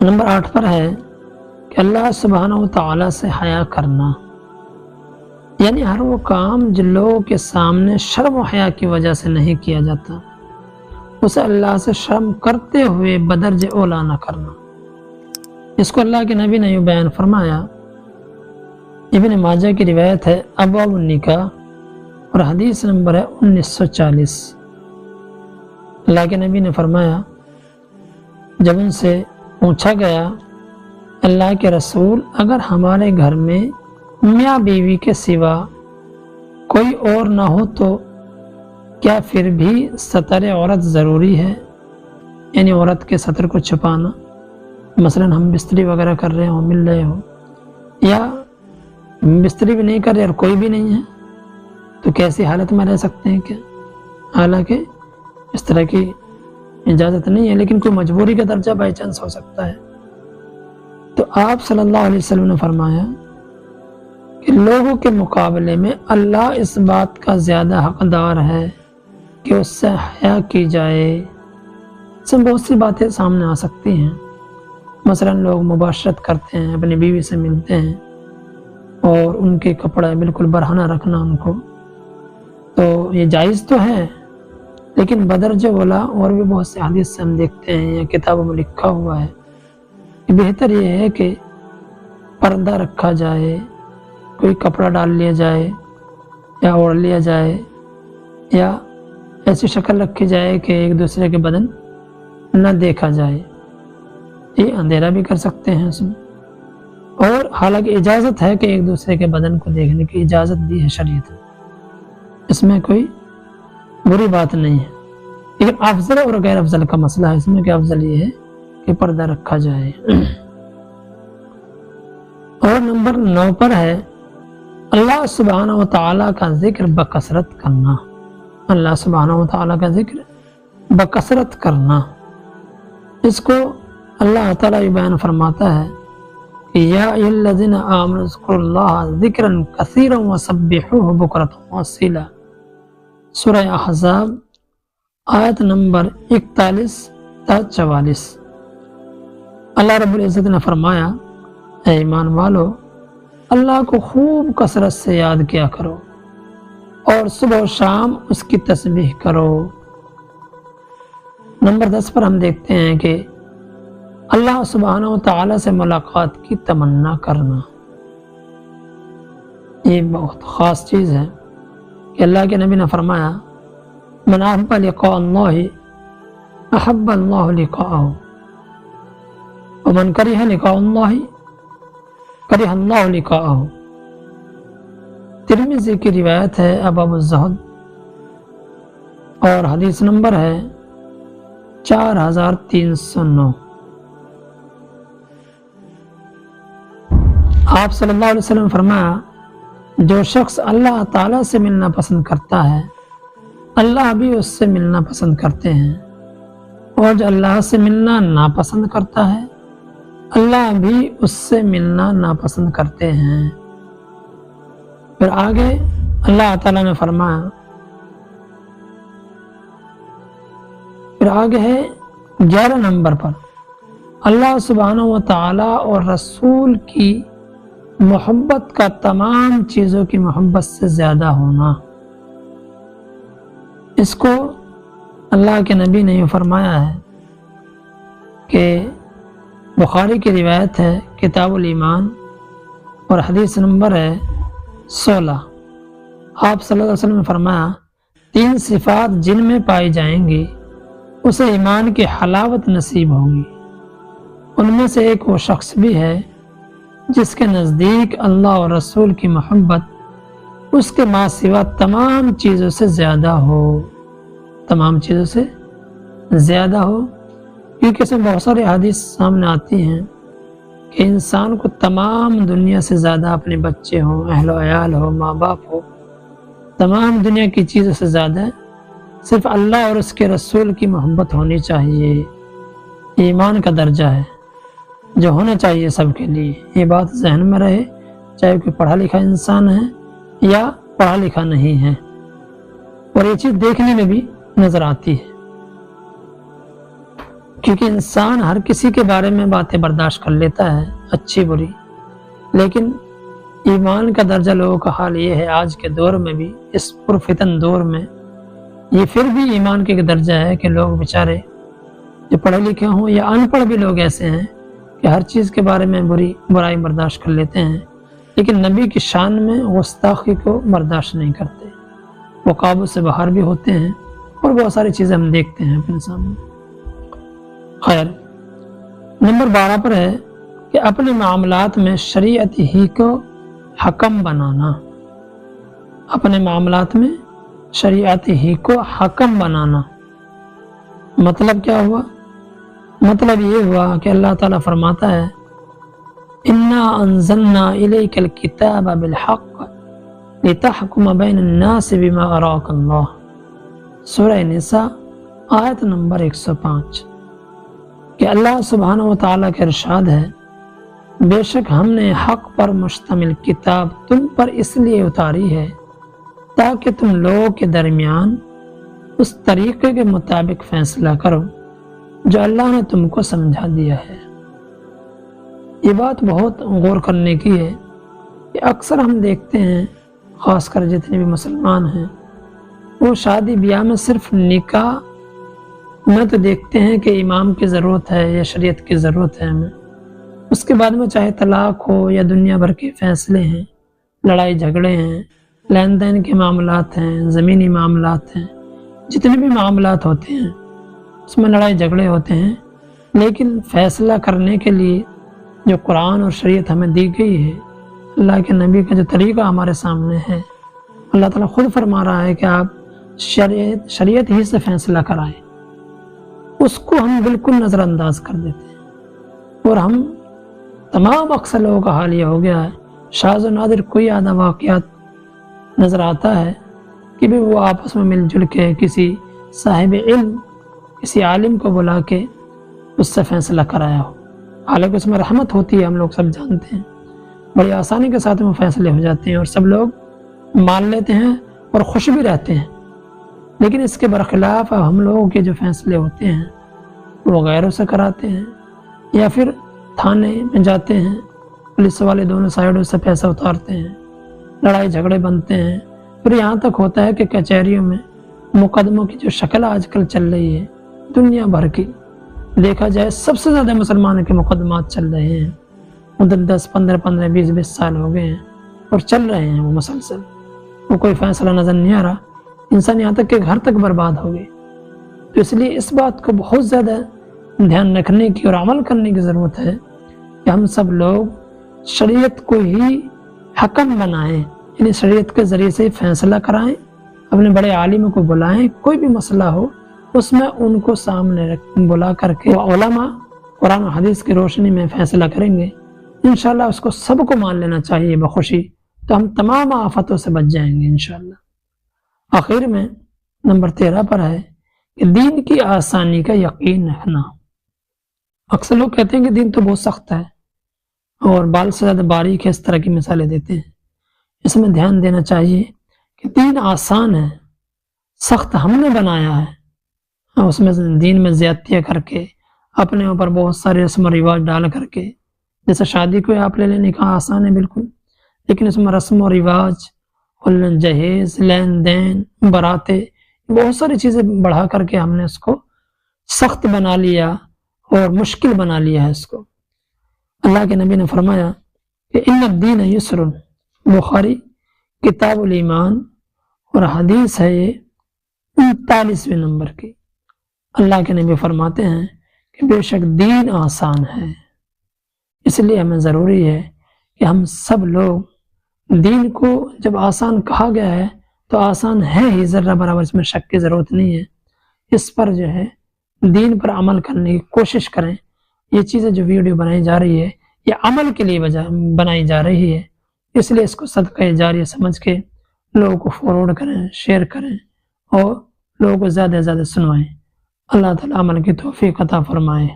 Number 8 پر ہے کہ اللہ سبحانہ و تعالیٰ سے حیا کرنا، یعنی ہر وہ کام جو لوگوں کے سامنے شرم و حیا کی وجہ سے نہیں کیا جاتا، اسے اللہ سے شرم کرتے ہوئے بدرجہ اولا نہ کرنا۔ اس کو اللہ کے نبی نے یوں بیان فرمایا۔ ابن ماجہ کی روایت ہے، ابواب النکاح، اور حدیث نمبر ہے 1940۔ اللہ کے نبی نے فرمایا، جب ان سے پوچھا گیا اللہ کے رسول، اگر ہمارے گھر میں میاں بیوی کے سوا کوئی اور نہ ہو تو کیا پھر بھی ستر عورت ضروری ہے؟ یعنی عورت کے ستر کو چھپانا، مثلا ہم بستری وغیرہ کر رہے ہوں، مل رہے ہوں، یا بستری بھی نہیں کر رہے اور کوئی بھی نہیں ہے، تو کیسی حالت میں رہ سکتے ہیں کیا؟ حالانکہ اس طرح کی اجازت نہیں ہے، لیکن کوئی مجبوری کا درجہ بائی چانس ہو سکتا ہے۔ تو آپ صلی اللہ علیہ وسلم نے فرمایا کہ لوگوں کے مقابلے میں اللہ اس بات کا زیادہ حقدار ہے کہ اس سے حیا کی جائے۔ اس میں بہت سی باتیں سامنے آ سکتی ہیں، مثلا لوگ مباشرت کرتے ہیں، اپنی بیوی سے ملتے ہیں اور ان کے کپڑے بالکل برہنہ رکھنا ان کو، تو یہ جائز تو ہے، لیکن بدرجہ اولا اور بھی بہت سے حدیث سے ہم دیکھتے ہیں یا کتابوں میں لکھا ہوا ہے کہ بہتر یہ ہے کہ پردہ رکھا جائے، کوئی کپڑا ڈال لیا جائے یا اوڑھ لیا جائے، یا ایسی شکل رکھی جائے کہ ایک دوسرے کے بدن نہ دیکھا جائے۔ یہ اندھیرا بھی کر سکتے ہیں اس میں، اور حالانکہ اجازت ہے کہ ایک دوسرے کے بدن کو دیکھنے کی اجازت دی ہے شریعت نے، اس میں کوئی بری بات نہیں ہے، لیکن افضل اور غیر افضل کا مسئلہ ہے اس میں کہ افضل یہ ہے کہ پردہ رکھا جائے۔ اور نمبر 9 پر ہے اللہ سبحانہ و تعالیٰ کا ذکر بکثرت کرنا۔ اللہ سبحانہ و تعالیٰ کا ذکر بکثرت کرنا، اس کو اللہ تعالیٰ یہ بیان فرماتا ہے کہ یا ایھا الذین آمنوا اذکروا اللہ ذکرا کثیرا وسبحوہ بکرۃ واصیلا، سورہ احزاب آیت نمبر 41 تا 44۔ اللہ رب العزت نے فرمایا، اے ایمان والو، اللہ کو خوب کثرت سے یاد کیا کرو اور صبح و شام اس کی تسبیح کرو۔ نمبر 10 پر ہم دیکھتے ہیں کہ اللہ سبحانہ و تعالیٰ سے ملاقات کی تمنا کرنا، یہ بہت خاص چیز ہے کہ اللہ کے نبی نے فرمایا، من احب لقاء اللہ احب اللہ لقاءہ ومن کرہ لقاء اللہ کرہ اللہ لقاءہ۔ ترمذی کی روایت ہے، ابواب الزہد، اور حدیث نمبر ہے 4309۔ آپ صلی اللہ علیہ وسلم فرمایا، جو شخص اللہ تعالیٰ سے ملنا پسند کرتا ہے اللہ بھی اس سے ملنا پسند کرتے ہیں، اور جو اللہ سے ملنا ناپسند کرتا ہے اللہ بھی اس سے ملنا ناپسند کرتے ہیں۔ پھر آگے اللہ تعالیٰ نے فرمایا، پھر آگے ہے 11 نمبر پر، اللہ سبحانہ و تعالیٰ اور رسول کی محبت کا تمام چیزوں کی محبت سے زیادہ ہونا۔ اس کو اللہ کے نبی نے یہ فرمایا ہے کہ بخاری کی روایت ہے، کتاب الایمان، اور حدیث نمبر ہے 16۔ آپ صلی اللہ علیہ وسلم نے فرمایا، 3 صفات جن میں پائی جائیں گی اسے ایمان کی حلاوت نصیب ہوگی، ان میں سے ایک وہ شخص بھی ہے جس کے نزدیک اللہ اور رسول کی محبت اس کے ماں سوا تمام چیزوں سے زیادہ ہو، تمام چیزوں سے زیادہ ہو، کیونکہ اس میں بہت سارے حدیث سامنے آتی ہیں کہ انسان کو تمام دنیا سے زیادہ اپنے بچے ہوں، اہل و عیال ہو، ماں باپ ہو، تمام دنیا کی چیزوں سے زیادہ صرف اللہ اور اس کے رسول کی محبت ہونی چاہیے۔ یہ ایمان کا درجہ ہے جو ہونا چاہیے سب کے لیے، یہ بات ذہن میں رہے، چاہے کوئی پڑھا لکھا انسان ہے یا پڑھا لکھا نہیں ہے، اور یہ چیز دیکھنے میں بھی نظر آتی ہے کیونکہ انسان ہر کسی کے بارے میں باتیں برداشت کر لیتا ہے، اچھی بری، لیکن ایمان کا درجہ لوگوں کا حال یہ ہے آج کے دور میں بھی، اس پرفتن دور میں یہ پھر بھی ایمان کا ایک درجہ ہے کہ لوگ بیچارے جو پڑھے لکھے ہوں یا ان پڑھ بھی لوگ ایسے ہیں کہ ہر چیز کے بارے میں برائی برداشت کر لیتے ہیں، لیکن نبی کی شان میں گستاخی کو برداشت نہیں کرتے، وہ قابو سے باہر بھی ہوتے ہیں، اور بہت ساری چیزیں ہم دیکھتے ہیں اپنے سامنے۔ خیر، نمبر 12 پر ہے کہ اپنے معاملات میں شریعت ہی کو حکم بنانا، اپنے معاملات میں شریعت ہی کو حکم بنانا۔ مطلب کیا ہوا؟ مطلب یہ ہوا کہ اللہ تعالیٰ فرماتا ہے اِنَّا أَنزَلْنَا إِلَيْكَ الْكِتَابَ بِالْحَقِّ لِتَحْكُمَ بَيْنَ النَّاسِ بِمَا أَرَاكَ اللَّهُ، سورہ نساء آیت نمبر 105، کہ اللہ سبحانہ و تعالیٰ کا ارشاد ہے بے شک ہم نے حق پر مشتمل کتاب تم پر اس لیے اتاری ہے تاکہ تم لوگوں کے درمیان اس طریقے کے مطابق فیصلہ کرو جو اللہ نے تم کو سمجھا دیا ہے۔ یہ بات بہت غور کرنے کی ہے کہ اکثر ہم دیکھتے ہیں، خاص کر جتنے بھی مسلمان ہیں، وہ شادی بیاہ میں صرف نکاح میں تو دیکھتے ہیں کہ امام کی ضرورت ہے یا شریعت کی ضرورت ہے ہمیں، اس کے بعد میں چاہے طلاق ہو یا دنیا بھر کے فیصلے ہیں، لڑائی جھگڑے ہیں، لین دین کے معاملات ہیں، زمینی معاملات ہیں، جتنے بھی معاملات ہوتے ہیں اس میں لڑائی جھگڑے ہوتے ہیں، لیکن فیصلہ کرنے کے لیے جو قرآن اور شریعت ہمیں دی گئی ہے، اللہ کے نبی کا جو طریقہ ہمارے سامنے ہے، اللہ تعالیٰ خود فرما رہا ہے کہ آپ شریعت ہی سے فیصلہ کرائیں، اس کو ہم بالکل نظر انداز کر دیتے ہیں، اور ہم تمام اکثر لوگوں کا حال یہ ہو گیا ہے، شاذ و نادر کوئی آدھا واقعات نظر آتا ہے کہ بھی وہ آپس میں مل جل کے کسی صاحب علم، کسی عالم کو بلا کے اس سے فیصلہ کرایا ہو، حالانکہ اس میں رحمت ہوتی ہے، ہم لوگ سب جانتے ہیں، بڑی آسانی کے ساتھ وہ فیصلے ہو جاتے ہیں اور سب لوگ مان لیتے ہیں اور خوش بھی رہتے ہیں، لیکن اس کے برخلاف ہم لوگوں کے جو فیصلے ہوتے ہیں وہ غیروں سے کراتے ہیں، یا پھر تھانے میں جاتے ہیں، پولیس والے دونوں سائیڈوں سے پیسہ اتارتے ہیں، لڑائی جھگڑے بنتے ہیں، پھر یہاں تک ہوتا ہے کہ کچہریوں میں مقدموں کی جو شکل آج کل چل رہی ہے دنیا بھر کی، دیکھا جائے سب سے زیادہ مسلمانوں کے مقدمات چل رہے ہیں، 10 15 15 20 سال ہو گئے ہیں اور چل رہے ہیں وہ مسلسل، وہ کوئی فیصلہ نظر نہیں آ رہا، انسان یہاں تک کہ گھر تک برباد ہو گئے۔ تو اس لیے اس بات کو بہت زیادہ دھیان رکھنے کی اور عمل کرنے کی ضرورت ہے کہ ہم سب لوگ شریعت کو ہی حکم بنائیں، یعنی شریعت کے ذریعے سے فیصلہ کرائیں، اپنے بڑے عالم کو بلائیں، کوئی بھی مسئلہ ہو اس میں ان کو سامنے بلا کر کے علماء قرآن و حدیث کی روشنی میں فیصلہ کریں گے، انشاءاللہ اس کو سب کو مان لینا چاہیے بخوشی، تو ہم تمام آفتوں سے بچ جائیں گے انشاءاللہ۔ آخر میں نمبر 13 پر ہے کہ دین کی آسانی کا یقین رکھنا۔ اکثر لوگ کہتے ہیں کہ دین تو بہت سخت ہے اور بال سے زیادہ باریک ہے، اس طرح کی مثالیں دیتے ہیں، اس میں دھیان دینا چاہیے کہ دین آسان ہے، سخت ہم نے بنایا ہے، اس میں دین میں زیادتیاں کر کے اپنے اوپر بہت سارے رسم و رواج ڈال کر کے، جیسے شادی کو آپ لے لیں، نکاح آسان ہے بالکل، لیکن اس میں رسم و رواج اور جہیز، لین دین، براتیں، بہت ساری چیزیں بڑھا کر کے ہم نے اس کو سخت بنا لیا اور مشکل بنا لیا ہے اس کو۔ اللہ کے نبی نے فرمایا کہ ان الدین یسر، بخاری کتاب الایمان اور حدیث ہے یہ 39ویں نمبر کی۔ اللہ کے نبی فرماتے ہیں کہ بے شک دین آسان ہے، اس لیے ہمیں ضروری ہے کہ ہم سب لوگ دین کو جب آسان کہا گیا ہے تو آسان ہے ہی، ذرہ برابر اس میں شک کی ضرورت نہیں ہے، اس پر جو ہے دین پر عمل کرنے کی کوشش کریں۔ یہ چیزیں جو ویڈیو بنائی جا رہی ہے یہ عمل کے لیے بنائی جا رہی ہے، اس لیے اس کو صدقہ جاریہ سمجھ کے لوگوں کو فارورڈ کریں، شیئر کریں اور لوگوں کو زیادہ سے زیادہ سنوائیں۔ اللہ تعالیٰ عمل کی توفیق عطا فرمائے۔